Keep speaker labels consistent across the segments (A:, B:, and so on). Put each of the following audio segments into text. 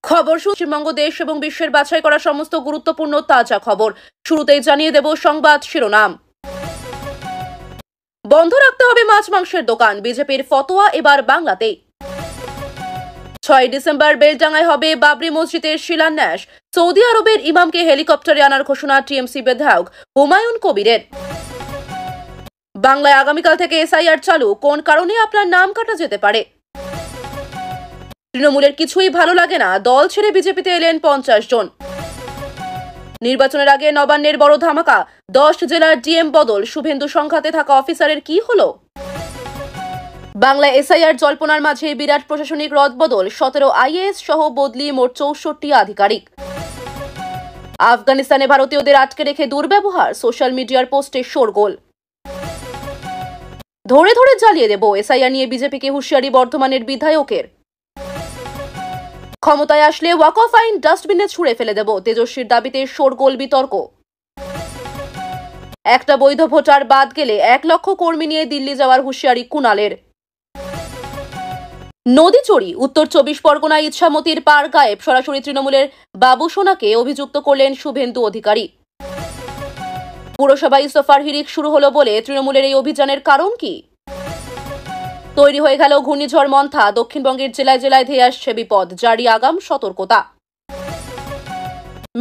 A: খবর পশ্চিমবঙ্গ দেশ এবং বিশ্বের বাছাই করা সমস্ত গুরুত্বপূর্ণ তাজা খবর শুরুতেই জানিয়ে দেব সংবাদ শিরোনাম। বন্ধ রাখতে হবে মাছ মাংসের দোকান, বিজেপির ফতোয়া এবার বাংলাতে। 6 ডিসেম্বর বেলডাঙ্গায় হবে বাবরি মসজিদের শিলান্যাস, সৌদি আরবের ইমামকে হেলিকপ্টারে আনার ঘোষণা টিএমসি বিধায়ক হুমায়ুন কবিরের। বাংলায় আগামীকাল থেকে এসআইআর চালু, কোন কারণে আপনার নাম কাটা যেতে পারে। তৃণমূলের কিছুই ভালো লাগে না, দল ছেড়ে বিজেপিতে এলেন 50 জন। নির্বাচনের আগে নবান্নের বড় ধামাকা, 10 জেলার ডিএম বদল, শুভেন্দু সংঘাতে থাকা অফিসারের কি হলো। বাংলায় এসআইআর জল্পনার মাঝে বিরাট প্রশাসনিক রদবদল, 17 আইএএস সহ বদলি মোট 64 আধিকারিক। আফগানিস্তানে ভারতীয়দের আটকে রেখে দুর্ব্যবহার, সোশ্যাল মিডিয়ার পোস্টে শোরগোল। ধরে ধরে জ্বালিয়ে দেব, এসআইআর নিয়ে বিজেপিকে হুঁশিয়ারি বর্ধমানের বিধায়কের। ক্ষমতায় আসলে ওয়াকফ আইন ডাস্টবিনে ছুঁড়ে ফেলে দেব, তেজস্বীর দাবিতে শোরগোল বিতর্ক। একটা বৈধ ভোটার বাদ গেলে 1 লক্ষ কর্মী নিয়ে দিল্লি যাওয়ার হুঁশিয়ারি কুণালের। নদী চুরি, উত্তর 24 পরগনায় ইচ্ছামতির পার গায়েব, সরাসরি তৃণমূলের বাবু সোনাকে অভিযুক্ত করলেন শুভেন্দু অধিকারী। পুরসভা ইস্তফার হিড়িক শুরু হলো বলে তৃণমূলের এই অভিযানের কারণ কি। তৈরি হয়ে গেল ঘূর্ণিঝড় মন্থা, দক্ষিণবঙ্গের জেলায় জেলায় ধেয়ে আসছে বিপদ, জারি আগাম সতর্কতা।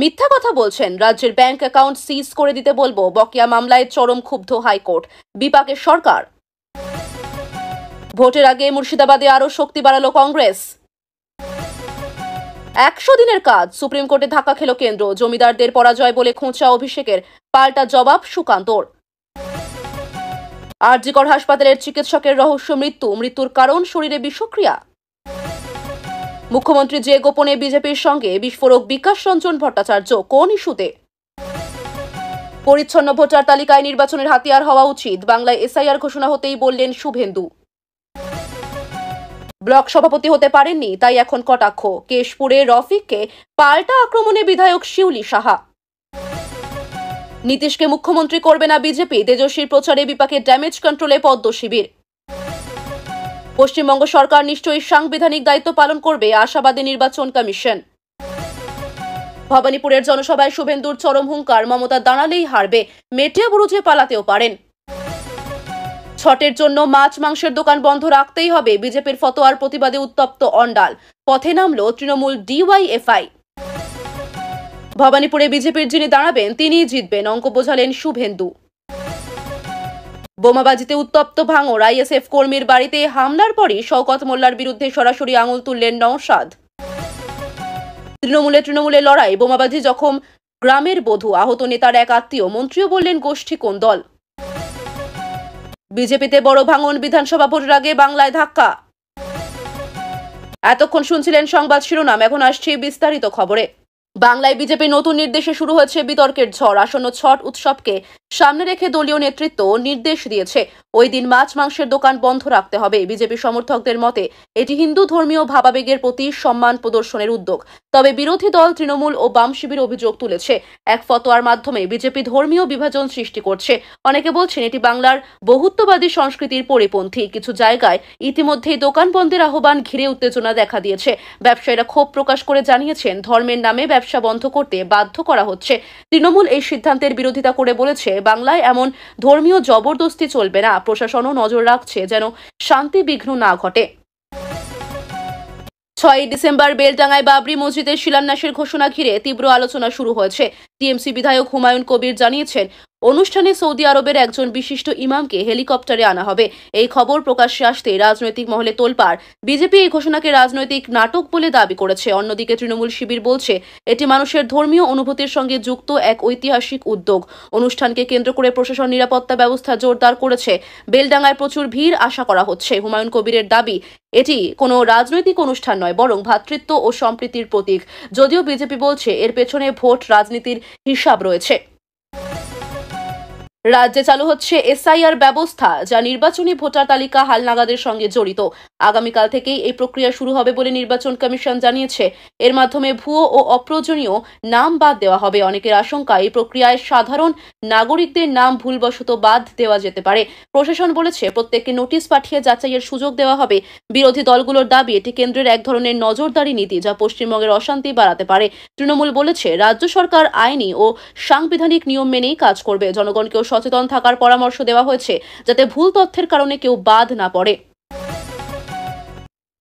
A: মিথ্যা কথা বলছেন, রাজ্যের ব্যাংক অ্যাকাউন্ট সিজ করে দিতে বলবো, বকেয়া মামলায় চরম ক্ষুব্ধ হাইকোর্ট, বিপাকের সরকার। ভোটের আগে মুর্শিদাবাদে আরো শক্তি বাড়ালো কংগ্রেস। 100 দিনের কাজ, সুপ্রিম কোর্টে ধাক্কা খেল কেন্দ্র, জমিদারদের পরাজয় বলে খোঁচা অভিষেকের, পাল্টা জবাব সুকান্তর। আরজিকর হাসপাতালের চিকিৎসকের রহস্য মৃত্যু, মৃত্যুর কারণ শরীরে বিষক্রিয়া। মুখ্যমন্ত্রী যে গোপনে বিজেপির সঙ্গে, বিস্ফোরক বিকাশ রঞ্জন ভট্টাচার্য, কোন ইস্যুতে। পরিচ্ছন্ন ভোটার তালিকায় নির্বাচনের হাতিয়ার হওয়া উচিত, বাংলায় এসআইআর ঘোষণা হতেই বললেন শুভেন্দু। ব্লক সভাপতি হতে পারেননি, তাই এখন কটাক্ষ, কেশপুরে রফিককে পাল্টা আক্রমণে বিধায়ক শিউলি সাহা। নীতিশকে মুখ্যমন্ত্রী করবে না বিজেপি, তেজস্বীর প্রচারে বিপাকে ড্যামেজ কন্ট্রোলে পদ্ম শিবির। পশ্চিমবঙ্গ সরকার নিশ্চয়ই সাংবিধানিক দায়িত্ব পালন করবে, আশাবাদী নির্বাচন কমিশন। ভবানীপুরের জনসভায় শুভেন্দুর চরম হুঙ্কার, মমতা দাঁড়ালেই হারবে, মেটিয়া বুরুজে পালাতেও পারেন। ছটের জন্য মাছ মাংসের দোকান বন্ধ রাখতেই হবে, বিজেপির ফতোয়ার প্রতিবাদে উত্তপ্ত অন্ডাল, পথে নামলো তৃণমূল ডিওয়াইএফআই। ভবানীপুরে বিজেপির যিনি দাঁড়াবেন তিনিই জিতবেন, অঙ্ক বোঝালেন শুভেন্দু। বোমাবাজিতে উত্তপ্ত ভাঙড়, আইএসএফ কর্মীর বাড়িতে হামলার পরই শওকত মোল্লার বিরুদ্ধে সরাসরি আঙুল তুললেন নওশাদ। তৃণমূলে লড়াই, বোমাবাজি জখম গ্রামের বধূ, আহত নেতার এক আত্মীয়, মন্ত্রীও বললেন গোষ্ঠী কোন দল। বিজেপিতে বড় ভাঙন, বিধানসভা ভোটের আগে বাংলায় ধাক্কা। এতক্ষণ শুনছিলেন সংবাদ শিরোনাম, এখন আসছে বিস্তারিত খবরে। বাংলায় বিজেপির নতুন নির্দেশে শুরু হয়েছে বিতর্কের ঝড়। আসন্ন ছট উৎসবকে সামনে রেখে দলীয় নেতৃত্ব নির্দেশ দিয়েছে ওই দিন মাছ মাংসের দোকান বন্ধ রাখতে হবে। বিজেপি সমর্থকদের মতে এটি হিন্দু ধর্মীয় ভাবাবেগের প্রতি সম্মান প্রদর্শনের উদ্যোগ। তবে বিরোধী দল তৃণমূল ও বাম শিবির অভিযোগ তুলেছে, এক ফতোয়ার মাধ্যমে বিজেপি ধর্মীয় বিভাজন সৃষ্টি করছে। অনেকে বলছেন এটি বাংলার বহুত্ববাদী সংস্কৃতির পরিপন্থী। কিছু জায়গায় ইতিমধ্যেই দোকান বন্ধের আহ্বান ঘিরে উত্তেজনা দেখা দিয়েছে। ব্যবসায়ীরা ক্ষোভ প্রকাশ করে জানিয়েছেন ধর্মের নামে ব্যবসা বন্ধ করতে বাধ্য করা হচ্ছে। তৃণমূল এই সিদ্ধান্তের বিরোধিতা করে বলেছে বাংলায় এমন ধর্মীয় জবরদস্তি চলবে না, প্রশাসনও নজর রাখছে যেন শান্তি বিঘ্ন না ঘটে। 6 ডিসেম্বর বেলডাঙ্গায় বাবরি মসজিদের শিলান্যাসের ঘোষণা ঘিরে তীব্র আলোচনা শুরু হয়েছে। টিএমসি বিধায়ক হুমায়ুন কবির জানিয়েছেন অনুষ্ঠানে সৌদি আরবের একজন বিশিষ্ট ইমামকে হেলিকপ্টারে আনা হবে। এই খবর প্রকাশ্যে আসতে রাজনৈতিক মহলে তোলপাড়। বিজেপি এই ঘোষণাকে রাজনৈতিক নাটক বলে দাবি করেছে। অন্যদিকে তৃণমূল শিবির বলছে এটি মানুষের ধর্মীয় অনুভূতির সঙ্গে যুক্ত এক ঐতিহাসিক উদ্যোগ। অনুষ্ঠানকে কেন্দ্র করে প্রশাসন নিরাপত্তা ব্যবস্থা জোরদার করেছে। বেলডাঙ্গায় প্রচুর ভিড় আশা করা হচ্ছে। হুমায়ুন কবিরের দাবি এটি কোনো রাজনৈতিক অনুষ্ঠান নয়, বরং ভ্রাতৃত্ব ও সম্প্রীতির প্রতীক। যদিও বিজেপি বলছে এর পেছনে ভোট রাজনীতির হিসাব রয়েছে। রাজ্যে চালু হচ্ছে এসআইআর ব্যবস্থা, যা নির্বাচনী ভোটার তালিকা হালনাগাদের সঙ্গে জড়িত। আগামীকাল থেকেই এই প্রক্রিয়া শুরু হবে বলে নির্বাচন কমিশন জানিয়েছে। এর মাধ্যমে ভুয়ো ও অপ্রয়োজনীয় নাম বাদ দেওয়া হবে। অনেকের আশঙ্কা, এই প্রক্রিয়ায় সাধারণ নাগরিকদের নাম ভুলবশত বাদ দেওয়া যেতে পারে। প্রশাসন বলেছে, প্রত্যেককে নোটিশ পাঠিয়ে যাচাইয়ের সুযোগ দেওয়া হবে। বিরোধী দলগুলোর দাবি, এটি কেন্দ্রের এক ধরনের নজরদারি নীতি, যা পশ্চিমবঙ্গের অশান্তি বাড়াতে পারে। তৃণমূল বলেছে, রাজ্য সরকার আইনি ও সাংবিধানিক নিয়ম মেনেই কাজ করবে। জনগণকেও সচেতন থাকার পরামর্শ দেওয়া হয়েছে, যাতে ভুল তথ্যের কারণে কেউ বাদ না পড়ে।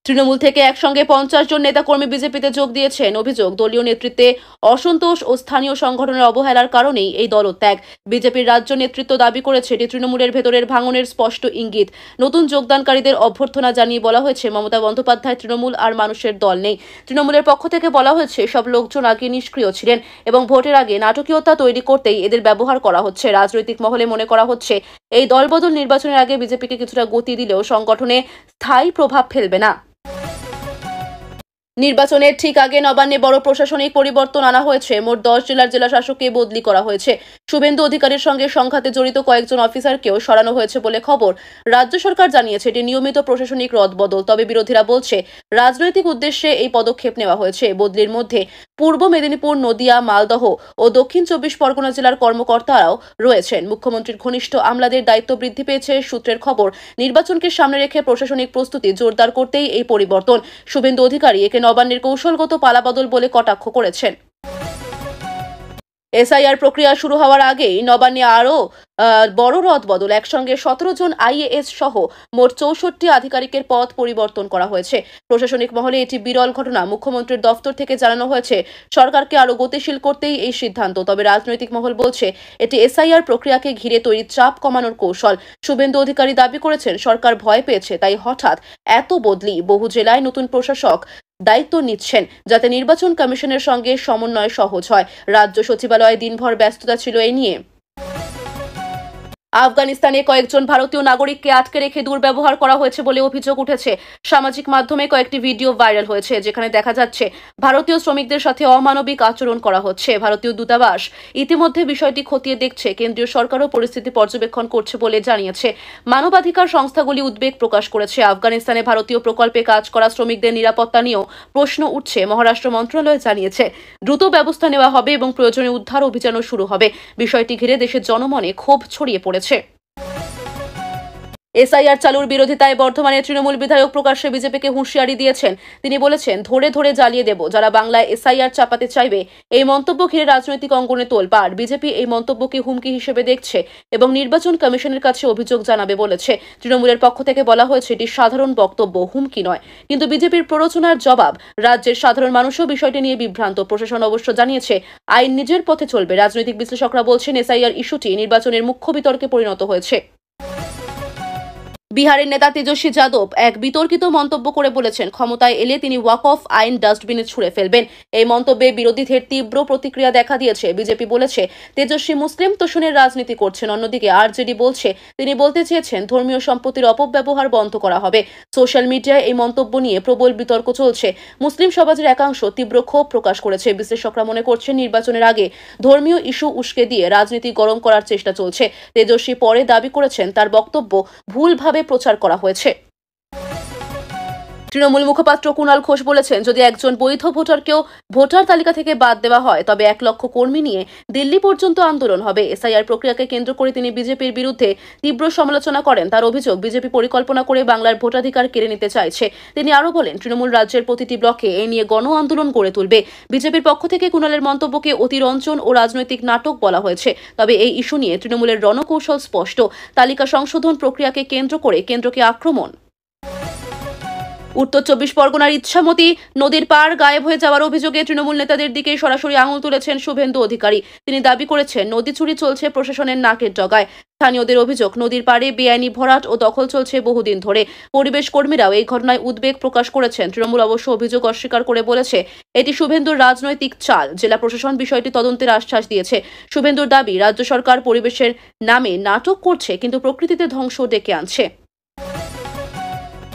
A: তৃণমূল থেকে একসঙ্গে 50 জন নেতাকর্মী বিজেপিতে যোগ দিয়েছেন। অভিযোগ, দলীয় নেতৃত্বে অসন্তোষ ও স্থানীয় সংগঠনের অবহেলার কারণেই এই দলত্যাগ। বিজেপির রাজ্য নেতৃত্ব দাবি করেছে, এটি তৃণমূলের ভেতরের ভাঙনের স্পষ্ট ইঙ্গিত। নতুন যোগদানকারীদের অভ্যর্থনা জানিয়ে বলা হয়েছে, মমতা বন্দ্যোপাধ্যায় তৃণমূল আর মানুষের দল নেই। তৃণমূলের পক্ষ থেকে বলা হয়েছে, সব লোকজন আগে নিষ্ক্রিয় ছিলেন এবং ভোটের আগে নাটকীয়তা তৈরি করতেই এদের ব্যবহার করা হচ্ছে। রাজনৈতিক মহলে মনে করা হচ্ছে, এই দলবদল নির্বাচনের আগে বিজেপিকে কিছুটা গতি দিলেও সংগঠনে স্থায়ী প্রভাব ফেলবে না। নির্বাচনের ঠিক আগে নবান্নে বড় প্রশাসনিক পরিবর্তন আনা হয়েছে। মোট 10 জেলার জেলা শাসককে বদলি করা হয়েছে। শুভেন্দু অধিকারীর সঙ্গে সংঘাতে জড়িত কয়েকজন অফিসারকেও সরানো হয়েছে বলে খবর। রাজ্য সরকার জানিয়েছে, এটি নিয়মিত প্রশাসনিক রদবদল। তবে বিরোধীরা বলছে, রাজনৈতিক উদ্দেশ্যে এই পদক্ষেপ নেওয়া হয়েছে। বদলির মধ্যে পূর্ব মেদিনীপুর, নদিয়া, মালদহ ও দক্ষিণ 24 পরগনা জেলার কর্মকর্তারাও রয়েছেন। মুখ্যমন্ত্রীর ঘনিষ্ঠ আমলাদের দায়িত্ব বৃদ্ধি পেয়েছে। সূত্রের খবর, নির্বাচনকে সামনে রেখে প্রশাসনিক প্রস্তুতি জোরদার করতেই এই পরিবর্তন। শুভেন্দু অধিকারী একে নবান্নের কৌশলগত পালাবদল বলে কটাক্ষ করেছেন। এসআইআর প্রক্রিয়া শুরু হওয়ার আগেই নবান্নে আরও বড় রদবদল। একসঙ্গে 17 জন আইএএস সহ মোট 64 আধিকারিকের পদ পরিবর্তন করা হয়েছে। প্রশাসনিক মহলে এটি বিরল ঘটনা। মুখ্যমন্ত্রীর দফতর থেকে জানানো হয়েছে, সরকারকে আরও গতিশীল করতেই এই সিদ্ধান্ত। তবে রাজনৈতিক মহল বলছে, এটি এসআইআর প্রক্রিয়াকে ঘিরে তৈরি চাপ কমানোর কৌশল। শুভেন্দু অধিকারী দাবি করেছেন, সরকার ভয় পেয়েছে, তাই হঠাৎ এত বদলি। বহু জেলায় নতুন প্রশাসক দায়িত্ব নিচ্ছেন, যাতে নির্বাচন কমিশনের সঙ্গে সমন্বয় সহজ হয়। রাজ্য সচিবালয়ে দিনভর ব্যস্ততা ছিল এই নিয়ে। আফগানিস্তানে কয়েকজন ভারতীয় নাগরিককে আটকে রেখে দুর্ব্যবহার করা হয়েছে বলে অভিযোগ উঠেছে। সামাজিক মাধ্যমে কয়েকটি ভিডিও ভাইরাল হয়েছে, যেখানে দেখা যাচ্ছে ভারতীয় শ্রমিকদের সাথে অমানবিক আচরণ করা হচ্ছে। ভারতীয় দূতাবাস ইতিমধ্যে বিষয়টি খতিয়ে দেখছে। কেন্দ্রীয় সরকারও পরিস্থিতি পর্যবেক্ষণ করছে বলে জানিয়েছে। মানবাধিকার সংস্থাগুলি উদ্বেগ প্রকাশ করেছে। আফগানিস্তানে ভারতীয় প্রকল্পে কাজ করা শ্রমিকদের নিরাপত্তা নিয়েও প্রশ্ন উঠছে। মহারাষ্ট্র মন্ত্রণালয় জানিয়েছে, দ্রুত ব্যবস্থা নেওয়া হবে এবং প্রয়োজনে উদ্ধার অভিযানও শুরু হবে। বিষয়টি ঘিরে দেশের জনমনে ক্ষোভ ছড়িয়ে পড়েছে। এসআইআর চালুর বিরোধিতায় বর্ধমানের তৃণমূল বিধায়ক প্রকাশ্যে বিজেপিকে হুঁশিয়ারি দিয়েছেন। তিনি বলেছেন, ধরে ধরে জ্বালিয়ে দেব যারা বাংলায় এসআইআর চাপাতে চাইবে। এই মন্তব্য ঘিরে রাজনৈতিক অঙ্গনে তোলপাড়। বিজেপি এই মন্তব্যকে হুমকি হিসেবে দেখছে এবং নির্বাচন কমিশনের কাছে অভিযোগ জানাবে বলেছে। তৃণমূলের পক্ষ থেকে বলা হয়েছে, এটি সাধারণ বক্তব্য, হুমকি নয়। কিন্তু বিজেপির প্ররোচনার জবাব। রাজ্যের সাধারণ মানুষও বিষয়টি নিয়ে বিভ্রান্ত। প্রশাসন অবশ্য জানিয়েছে, আইন নিজের পথে চলবে। রাজনৈতিক বিশ্লেষকরা বলছেন, এসআইআর ইস্যুটি নির্বাচনের মুখ্য বিতর্কে পরিণত হয়েছে। বিহারের নেতা তেজস্বী যাদব এক বিতর্কিত মন্তব্য করে বলেছেন, ক্ষমতায় এলে তিনি ওয়াক অফ আইন ডাস্টবিনে ছুঁড়ে ফেলবেন। এই মন্তব্যে বিরোধীদের তীব্র প্রতিক্রিয়া দেখা দিয়েছে। বিজেপি বলেছে, তেজস্বী মুসলিম তোষণের রাজনীতি করছেন। অন্যদিকে আরজেডি বলছে, তিনি বলতে চেয়েছেন ধর্মীয় সম্পত্তির অপব্যবহার বন্ধ করা হবে। সোশ্যাল মিডিয়ায় এই মন্তব্য নিয়ে প্রবল বিতর্ক চলছে। মুসলিম সমাজের একাংশ তীব্র ক্ষোভ প্রকাশ করেছে। বিশ্লেষকরা মনে করছেন, নির্বাচনের আগে ধর্মীয় ইস্যু উস্কে দিয়ে রাজনীতি গরম করার চেষ্টা চলছে। তেজস্বী পরে দাবি করেছেন, তার বক্তব্য ভুলভাবে প্রচার করা হয়েছে। তৃণমূল মুখপাত্র কুণাল ঘোষ বলেছেন, যদি একজন বৈধ ভোটারকেও ভোটার তালিকা থেকে বাদ দেওয়া হয়, তবে 1 লক্ষ কর্মী নিয়ে দিল্লি পর্যন্ত আন্দোলন হবে। এসআইআর প্রক্রিয়াকে কেন্দ্র করে তিনি বিজেপির বিরুদ্ধে তীব্র সমালোচনা করেন। তার অভিযোগ, বিজেপি পরিকল্পনা করে বাংলার ভোটাধিকার কেড়ে নিতে চাইছে। তিনি আরও বলেন, তৃণমূল রাজ্যের প্রতিটি ব্লকে এ নিয়ে গণ আন্দোলন গড়ে তুলবে। বিজেপির পক্ষ থেকে কুণালের মন্তব্যকে অতিরঞ্জন ও রাজনৈতিক নাটক বলা হয়েছে। তবে এই ইস্যু নিয়ে তৃণমূলের রণকৌশল স্পষ্ট। তালিকা সংশোধন প্রক্রিয়াকে কেন্দ্র করে কেন্দ্রকে আক্রমণ। উত্তর 24 পরগনার ইচ্ছামতি নদীর পার গায়েব হয়ে যাওয়ার অভিযোগে তৃণমূল নেতাদের দিকে সরাসরি আঙুল তুলেছেন শুভেন্দু অধিকারী। তিনি দাবি করেছেন, নদী চুরি চলছে প্রশাসনের নাকের ডগায়। স্থানীয়দের অভিযোগ, নদীর পাড়ে বেআইনি ভরাট ও দখল চলছে বহুদিন ধরে। পরিবেশ কর্মীরাও এই ঘটনায় উদ্বেগ প্রকাশ করেছেন। তৃণমূল অবশ্য অভিযোগ অস্বীকার করে বলেছে, এটি শুভেন্দুর রাজনৈতিক চাল। জেলা প্রশাসন বিষয়টি তদন্তের আশ্বাস দিয়েছে। শুভেন্দুর দাবি, রাজ্য সরকার পরিবেশের নামে নাটক করছে, কিন্তু প্রকৃতিতে ধ্বংস ডেকে আনছে।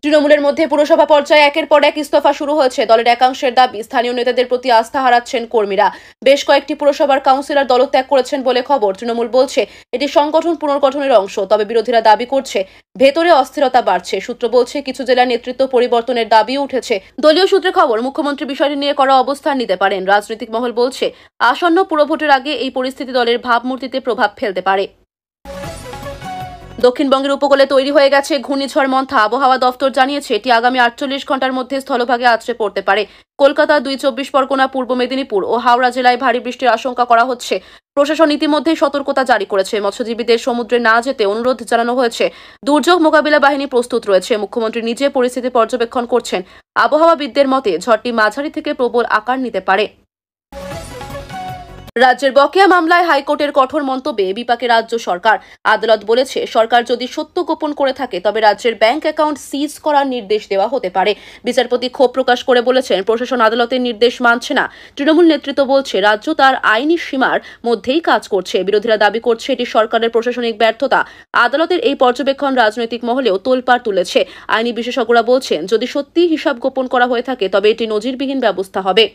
A: তৃণমূলের মধ্যে পুরসভা পর্যায়ে একের পর এক ইস্তফা শুরু হয়েছে। দলের একাংশের দাবি, স্থানীয় নেতাদের প্রতি আস্থা হারাচ্ছেন কর্মীরা। বেশ কয়েকটি পুরসভার কাউন্সিলর দলত্যাগ করেছেন বলে খবর। তৃণমূল বলছে এটি সংগঠন পুনর্গঠনের অংশ, তবে বিরোধীরা দাবি করছে ভেতরে অস্থিরতা বাড়ছে। সূত্র বলছে কিছু জেলার নেতৃত্ব পরিবর্তনের দাবিও উঠেছে। দলীয় সূত্রে খবর, মুখ্যমন্ত্রী বিষয়টি নিয়ে করা অবস্থান নিতে পারেন। রাজনৈতিক মহল বলছে আসন্ন পুরভোটের আগে এই পরিস্থিতি দলের ভাবমূর্তিতে প্রভাব ফেলতে পারে। দক্ষিণবঙ্গের উপকূলে তৈরি হয়ে গেছে ঘূর্ণিঝড় মন্থা। আবহাওয়া দফতর জানিয়েছে এটি আগামী 48 ঘন্টার মধ্যে স্থলভাগে আছড়ে পড়তে পারে। কলকাতা, 2 চব্বিশ পরগনা, পূর্ব মেদিনীপুর ও হাওড়া জেলায় ভারী বৃষ্টির আশঙ্কা করা হচ্ছে। প্রশাসন ইতিমধ্যেই সতর্কতা জারি করেছে। মৎস্যজীবীদের সমুদ্রে না যেতে অনুরোধ জানানো হয়েছে। দুর্যোগ মোকাবিলা বাহিনী প্রস্তুত রয়েছে। মুখ্যমন্ত্রী নিজে পরিস্থিতি পর্যবেক্ষণ করছেন। আবহাওয়াবিদদের মতে ঝড়টি মাঝারি থেকে প্রবল আকার নিতে পারে। রাজ্যের বকেয়া মামলায় হাইকোর্টের কঠোর মন্তব্যে বিপাকে রাজ্য সরকার। আদালত বলেছে সরকার যদি সত্য গোপন করে থাকে তবে রাজ্যের ব্যাংক অ্যাকাউন্ট সিজ করার নির্দেশ দেওয়া হতে পারে। বিচারপতি ক্ষোভ প্রকাশ করে বলেছেন প্রশাসন আদালতের নির্দেশ মানছে না। তৃণমূল নেতৃত্ব বলছে রাজ্য তার আইনি সীমার মধ্যেই কাজ করছে। বিরোধীরা দাবি করছে এটি সরকারের প্রশাসনিক ব্যর্থতা। আদালতের এই পর্যবেক্ষণ রাজনৈতিক মহলেও তোলপাড় তুলেছে। আইনি বিশেষজ্ঞরা বলছেন যদি সত্যি হিসাব গোপন করা হয়ে থাকে তবে এটি নজিরবিহীন ব্যবস্থা হবে।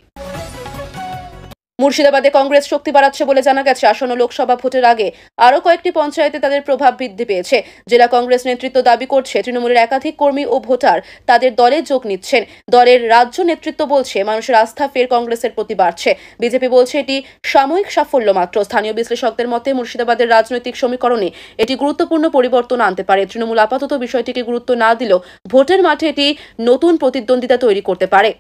A: মুর্শিদাবাদে কংগ্রেস শক্তি বাড়াচ্ছে বলে জানা গেছে। আসন্ন লোকসভা ভোটের আগে আরও কয়েকটি পঞ্চায়েতে তাদের প্রভাব বৃদ্ধি পেয়েছে। জেলা কংগ্রেস নেতৃত্ব দাবি করছে তৃণমূলের একাধিক কর্মী ও ভোটার তাদের দলে যোগ নিচ্ছেন। দলের রাজ্য নেতৃত্ব বলছে মানুষের আস্থা ফের কংগ্রেসের প্রতি বাড়ছে। বিজেপি বলছে এটি সাময়িক সাফল্য মাত্র। স্থানীয় বিশ্লেষকদের মতে মুর্শিদাবাদের রাজনৈতিক সমীকরণে এটি গুরুত্বপূর্ণ পরিবর্তন আনতে পারে। তৃণমূল আপাতত বিষয়টিকে গুরুত্ব না দিলেও ভোটের মাঠে এটি নতুন প্রতিদ্বন্দ্বিতা তৈরি করতে পারে।